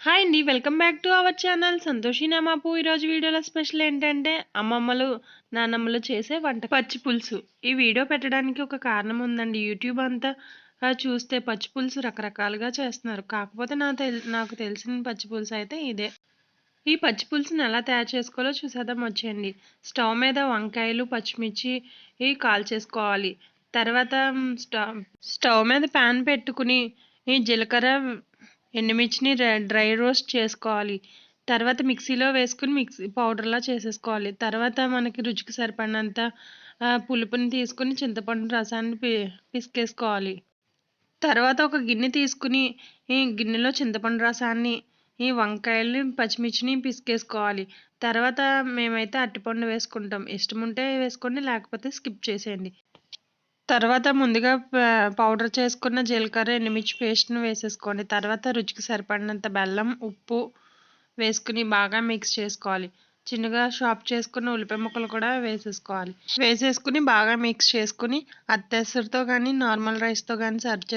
Hi అండి. Welcome back to our channel Santoshi Namapu. ఈరోజు వీడియోలో స్పెషల్ ఏంటంటే అమ్మమ్మలు, నానమ్మలు చేసే వంట పచ్చి పులుసు. ఈ వీడియో పెట్టడానికి ఒక కారణం ఉందండి. యూట్యూబ్ అంతా చూస్తే పచ్చి పులుసు రకరకాలుగా చేస్తున్నారు. కాకపోతే నాకు తెలిసిన పచ్చి పులుసు అయితే ఇదే. ఈ పచ్చి పులుసుని ఎలా తయారు చేసుకోవాలో చూసేద్దాం వచ్చేయండి. స్టవ్ మీద వంకాయలు, పచ్చిమిర్చి కాల్చేసుకోవాలి. తర్వాత స్టవ్ మీద ప్యాన్ పెట్టుకుని ఈ జీలకర్ర, ఎండుమిర్చిని డ్రై రోస్ట్ చేసుకోవాలి. తర్వాత మిక్సీలో వేసుకుని మిక్సీ పౌడర్లా చేసేసుకోవాలి. తర్వాత మనకి రుచికి సరిపడినంత పులుపుని తీసుకుని చింతపండు రసాన్ని పిసికేసుకోవాలి. తర్వాత ఒక గిన్నె తీసుకుని ఈ గిన్నెలో చింతపండు రసాన్ని, ఈ వంకాయల్ని, పచ్చిమిర్చిని పిసికేసుకోవాలి. తర్వాత మేమైతే అరటిపండు వేసుకుంటాం. ఇష్టం ఉంటే వేసుకోండి, లేకపోతే స్కిప్ చేసేయండి. తర్వాత ముందుగా పౌడర్ చేసుకున్న జీలకర్ర, ఎండుమిర్చి పేస్ట్‌ని వేసేసుకోండి. తర్వాత రుచికి సరిపడినంత బెల్లం, ఉప్పు వేసుకుని బాగా మిక్స్ చేసుకోవాలి. చిన్నగా చాప్ చేసుకున్న ఉల్లిపాయ ముక్కలు కూడా వేసేసుకోవాలి. వేసేసుకుని బాగా మిక్స్ చేసుకుని అత్తెసరితో కానీ, నార్మల్ రైస్‌తో కానీ సర్వ్ చేసుకోవాలి.